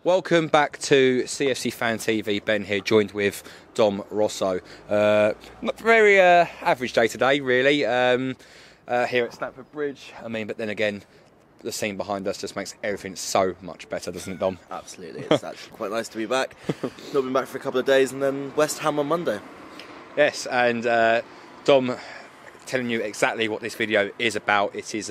Welcome back to CFC Fan TV. Ben here, joined with Dom Rosso. Not very average day today, really, here at Stamford Bridge. I mean, but then again, the scene behind us just makes everything so much better, doesn't it, Dom? Absolutely. It's actually quite nice to be back. Not been back for a couple of days, and then West Ham on Monday. Yes, and Dom, telling you exactly what this video is about. It is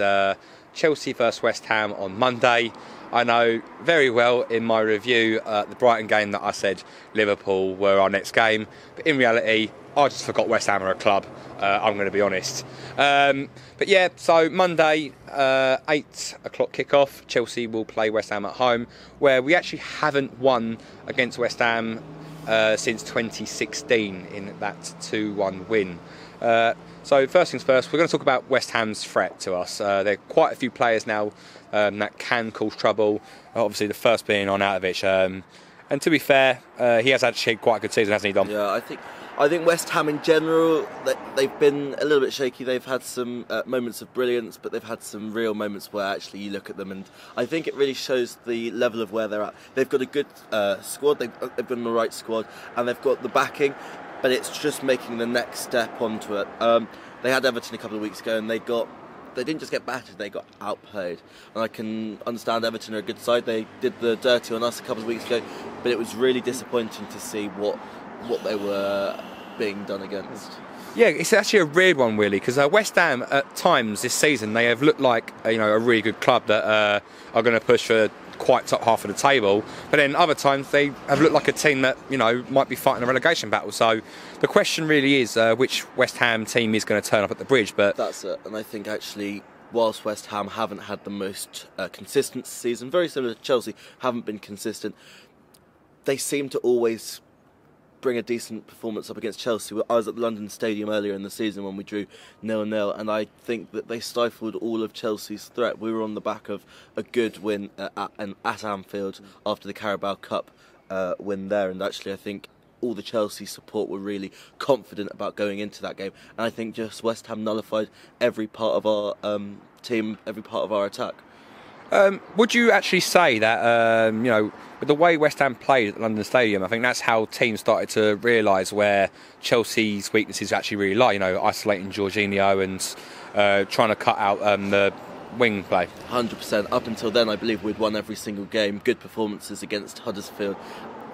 Chelsea versus West Ham on Monday. I know very well in my review the Brighton game that I said Liverpool were our next game, but in reality I just forgot West Ham are a club, I'm going to be honest. But yeah, so Monday, 8 o'clock kickoff, Chelsea will play West Ham at home, where we actually haven't won against West Ham since 2016 in that 2-1 win. So first things first, we're going to talk about West Ham's threat to us. There are quite a few players now that can cause trouble. Obviously, the first being on Odoi. And to be fair, he has actually had quite a good season, hasn't he, Dom? Yeah, I think West Ham in general, they've been a little bit shaky. They've had some moments of brilliance, but they've had some real moments where actually you look at them, and I think it really shows the level of where they're at. They've got a good squad. They've got the right squad, and they've got the backing. But it's just making the next step onto it. They had Everton a couple of weeks ago, and they didn't just get battered, they got outplayed. And I can understand Everton are a good side. They did the dirty on us a couple of weeks ago, but it was really disappointing to see what they were being done against. Yeah, it's actually a weird one, really, because West Ham at times this season they have looked like a really good club that are going to push for quite top half of the table, but then other times they have looked like a team that might be fighting a relegation battle. So the question really is which West Ham team is going to turn up at the Bridge. But that's it. And I think actually, whilst West Ham haven't had the most consistent season, very similar to Chelsea, haven't been consistent, they seem to always bring a decent performance up against Chelsea. I was at the London Stadium earlier in the season when we drew 0-0, and I think that they stifled all of Chelsea's threat. We were on the back of a good win at Anfield after the Carabao Cup win there, and actually I think all the Chelsea support were really confident about going into that game, and I think just West Ham nullified every part of our team, every part of our attack. Would you actually say that, with the way West Ham played at the London Stadium, I think that's how teams started to realise where Chelsea's weaknesses actually really lie, isolating Jorginho and trying to cut out the wing play? 100%. Up until then, I believe we'd won every single game. Good performances against Huddersfield.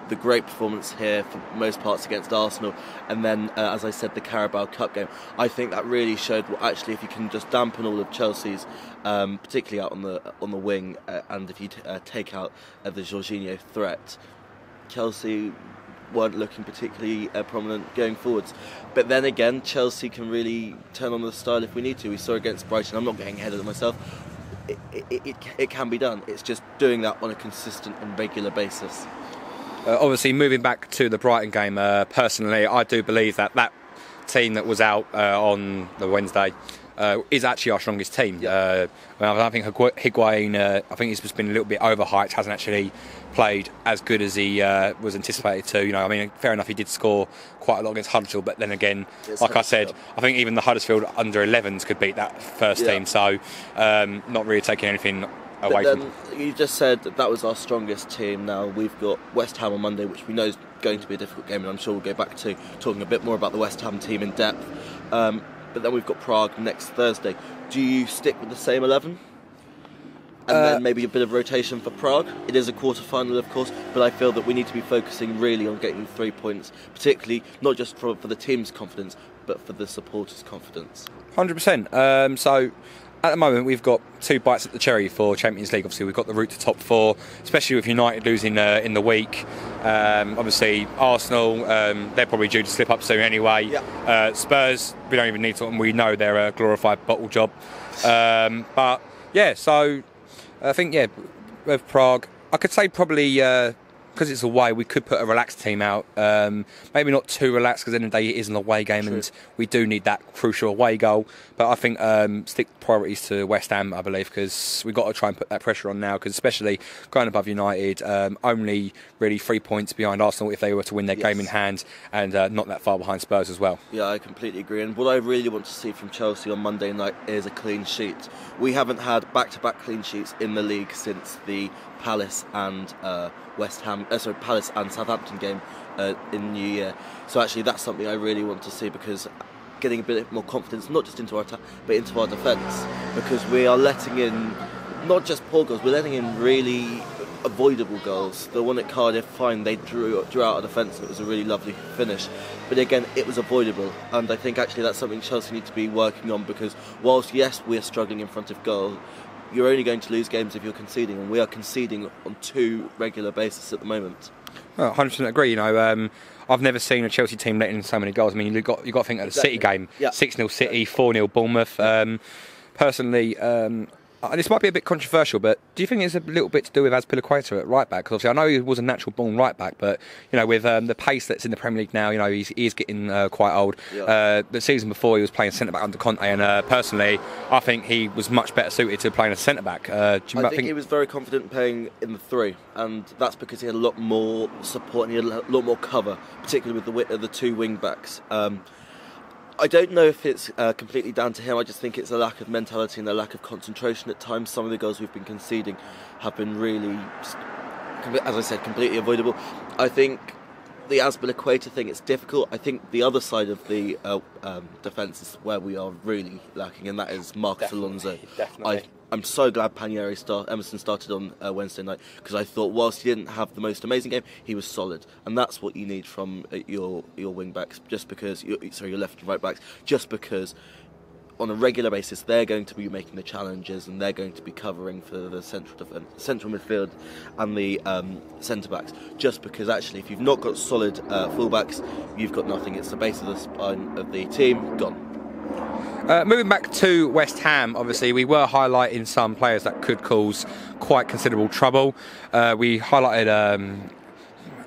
The great performance here for most parts against Arsenal, and then as I said, the Carabao Cup game. I think that really showed what actually, if you can just dampen all of Chelsea's, particularly out on the wing, and if you take out the Jorginho threat, Chelsea weren't looking particularly prominent going forwards. But then again, Chelsea can really turn on the style if we need to. We saw against Brighton. I'm not getting ahead of myself. It can be done. It's just doing that on a consistent and regular basis. Obviously, moving back to the Brighton game, personally, I do believe that team that was out on the Wednesday is actually our strongest team. Yeah. I don't think Higuain, I think he's just been a little bit overhyped, hasn't actually played as good as he was anticipated to. Fair enough, he did score quite a lot against Huddersfield, but then again, like I said, I think even the Huddersfield under 11s could beat that first team, so not really taking anything away from. You just said that was our strongest team. Now we've got West Ham on Monday, which we know is going to be a difficult game, and I'm sure we'll go back to talking a bit more about the West Ham team in depth. But then we've got Prague next Thursday. Do you stick with the same 11? And then maybe a bit of rotation for Prague? It is a quarter-final, of course, but I feel that we need to be focusing really on getting 3 points, particularly not just for the team's confidence, but for the supporters' confidence. 100%. So at the moment, we've got 2 bites at the cherry for Champions League. Obviously, we've got the route to top 4, especially with United losing in the week. Obviously, Arsenal, they're probably due to slip up soon anyway. Yeah. Spurs, we don't even need to, and we know they're a glorified bottle job. But yeah, so I think with Prague, I could say probably because it's away, we could put a relaxed team out. Maybe not too relaxed, because at the end of the day it is an away game. True. And we do need that crucial away goal. But I think stick priorities to West Ham, I believe, because we've got to try and put that pressure on now, because especially going above United, only really 3 points behind Arsenal if they were to win their game in hand, and not that far behind Spurs as well. Yeah, I completely agree. And what I really want to see from Chelsea on Monday night is a clean sheet. We haven't had back-to-back clean sheets in the league since the Palace and Palace and Southampton game in New Year. So actually, that's something I really want to see, because getting a bit more confidence, not just into our attack, but into our defence, because we are letting in not just poor goals, we're letting in really avoidable goals. The one at Cardiff, fine, they drew out a defence and it was a really lovely finish, but again, it was avoidable. And I think actually that's something Chelsea need to be working on, because whilst yes, we are struggling in front of goal, you're only going to lose games if you're conceding, and we are conceding on 2 regular basis at the moment. Well, 100% agree. You know, I've never seen a Chelsea team letting in so many goals. I mean, you've got to think of the City game, 6-0 City, 4-0 Bournemouth. Personally, this might be a bit controversial, but do you think it's a little bit to do with Azpilicueta at right back? Because obviously I know he was a natural born right back, but you know, with the pace that's in the Premier League now, you know, he is getting quite old. Yeah. The season before he was playing centre back under Conte, and personally, I think he was much better suited to playing as centre back. I think he was very confident playing in the 3, and that's because he had a lot more support and he had a lot more cover, particularly with the width of the 2 wing backs. I don't know if it's completely down to him. I just think it's a lack of mentality and a lack of concentration at times. Some of the goals we've been conceding have been really, as I said, completely avoidable. I think the Azpilicueta thing, it's difficult. I think the other side of the defence is where we are really lacking, and that is Marcus Alonso. Definitely. I'm so glad Emerson started on Wednesday night, because I thought whilst he didn't have the most amazing game, he was solid, and that's what you need from your wing backs. Just because your left and right backs, just because on a regular basis they're going to be making the challenges and they're going to be covering for the central midfield and the centre backs. Just because actually, if you've not got solid full backs, you've got nothing. It's the base of the spine of the team gone. Moving back to West Ham, obviously we were highlighting some players that could cause quite considerable trouble. We highlighted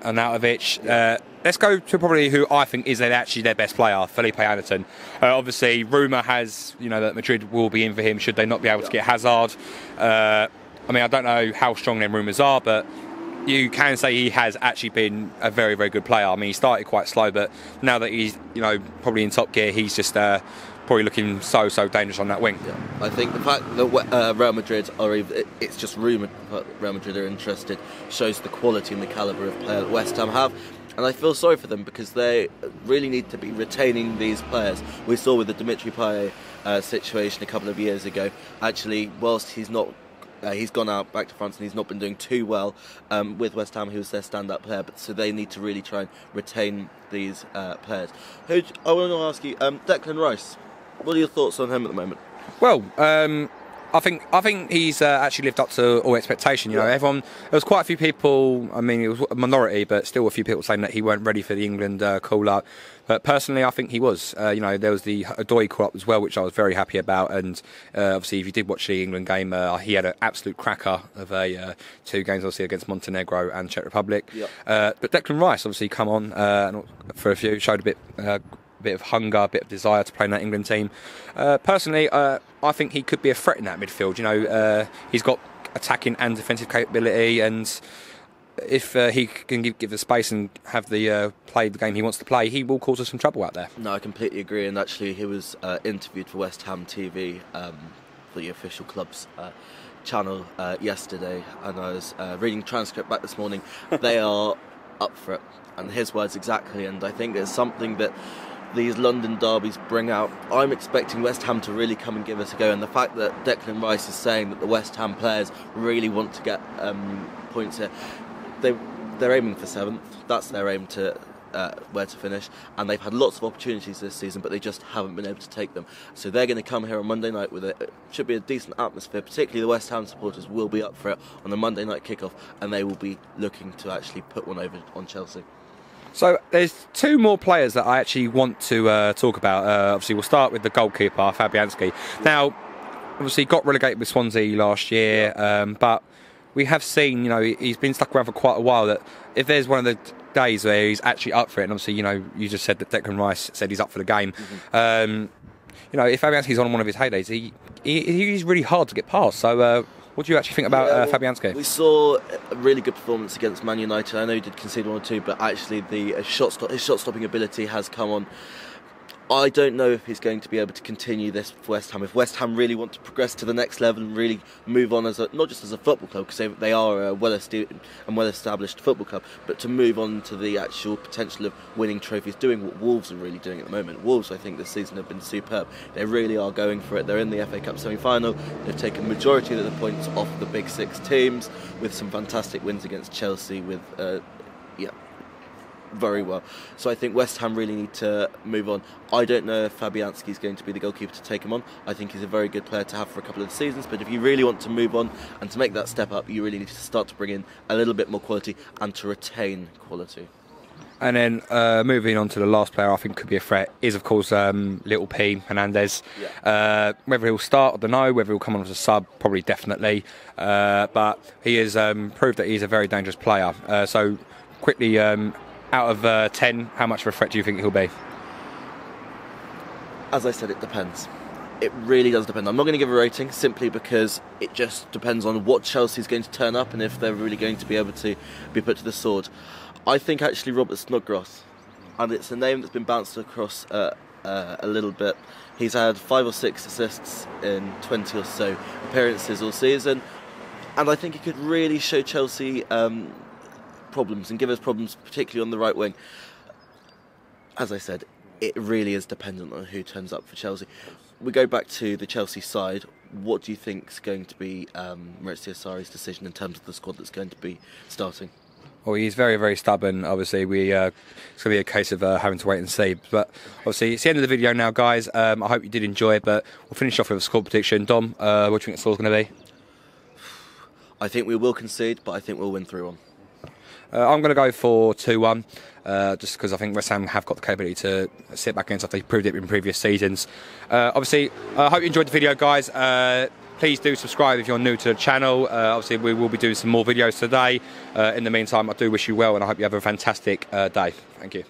Arnautovic. Let's go to probably who I think is actually their best player, Felipe Anderson. Obviously, rumour has that Madrid will be in for him should they not be able to get Hazard. I mean, I don't know how strong them rumours are, but you can say he has actually been a very, very good player. I mean, he started quite slow, but now that he's probably in top gear, he's just probably looking so dangerous on that wing. Yeah. I think the fact that Real Madrid it's just rumoured that Real Madrid are interested, shows the quality and the calibre of player that West Ham have. And I feel sorry for them, because they really need to be retaining these players. We saw with the Dimitri Payet situation a couple of years ago. Actually, whilst he's gone out back to France and he's not been doing too well with West Ham, he was their stand-up player. But so they need to really try and retain these players. I want to ask you, Declan Rice. What are your thoughts on him at the moment? Well, I think he's actually lived up to all expectation. You know, everyone. There was quite a few people. I mean, it was a minority, but still a few people saying that he weren't ready for the England call-up. But personally, I think he was. There was the Odoi call-up as well, which I was very happy about. And obviously, if you did watch the England game, he had an absolute cracker of 2 games, obviously against Montenegro and Czech Republic. Yep. But Declan Rice obviously come on for a few, showed a bit of hunger, a bit of desire to play in that England team. Personally, I think he could be a threat in that midfield. He's got attacking and defensive capability, and if he can give the space and have play the game he wants to play, he will cause us some trouble out there. No, I completely agree. And actually, he was interviewed for West Ham TV, for the official club's channel yesterday, and I was reading the transcript back this morning. They are up for it, and his words exactly. And I think there's something that these London derbies bring out. I'm expecting West Ham to really come and give us a go, and the fact that Declan Rice is saying that the West Ham players really want to get points here, they're aiming for 7th. That's their aim to where to finish, and they've had lots of opportunities this season, but they just haven't been able to take them. So they're going to come here on Monday night with it should be a decent atmosphere. Particularly the West Ham supporters will be up for it on the Monday night kickoff, and they will be looking to actually put one over on Chelsea. So there's 2 more players that I actually want to talk about. Obviously, we'll start with the goalkeeper, Fabianski. Now, obviously, got relegated with Swansea last year, but we have seen, you know, he's been stuck around for quite a while, that if there's one of the days where he's actually up for it, and obviously, you know, you just said that Declan Rice said he's up for the game. You know, if Fabianski's on one of his heydays, he's really hard to get past. So, what do you actually think about Fabianski? We saw a really good performance against Man United. I know he did concede 1 or 2, but actually his shot-stopping ability has come on. I don't know if he's going to be able to continue this for West Ham. If West Ham really want to progress to the next level and really move on as not just as a football club, because they are a well-established football club, but to move on to the actual potential of winning trophies, doing what Wolves are really doing at the moment. Wolves, I think, this season have been superb. They really are going for it. They're in the FA Cup semi-final. They've taken majority of the points off the big 6 teams with some fantastic wins against Chelsea with, very well. So I think West Ham really need to move on. I don't know if Fabianski is going to be the goalkeeper to take him on. I think he's a very good player to have for a couple of seasons, but if you really want to move on and to make that step up, you really need to start to bring in a little bit more quality and to retain quality. And then moving on to the last player I think could be a threat is, of course, little P, Fernandez. Whether he'll start, I don't know. Whether he'll come on as a sub, probably definitely. But he has proved that he's a very dangerous player. So quickly, out of 10, how much of a threat do you think he'll be? As I said, it depends. It really does depend. I'm not going to give a rating simply because it just depends on what Chelsea's going to turn up and if they're really going to be able to be put to the sword. I think actually Robert Snodgrass, and it's a name that's been bounced across a little bit. He's had 5 or 6 assists in 20 or so appearances all season, and I think he could really show Chelsea problems and give us problems, particularly on the right wing. As I said, it really is dependent on who turns up for Chelsea. We go back to the Chelsea side. What do you think is going to be Maurizio Sarri's decision in terms of the squad that's going to be starting? Well, he's very, very stubborn. Obviously, it's going to be a case of having to wait and see. But obviously, it's the end of the video now, guys. I hope you did enjoy it, but we'll finish off with a score prediction. Dom, what do you think the score's going to be? I think we will concede, but I think we'll win 3-1. I'm going to go for 2-1, just because I think West Ham have got the capability to sit back against us. They've proved it in previous seasons. Obviously, I hope you enjoyed the video, guys. Please do subscribe if you're new to the channel. Obviously, we will be doing some more videos today. In the meantime, I do wish you well, and I hope you have a fantastic day. Thank you.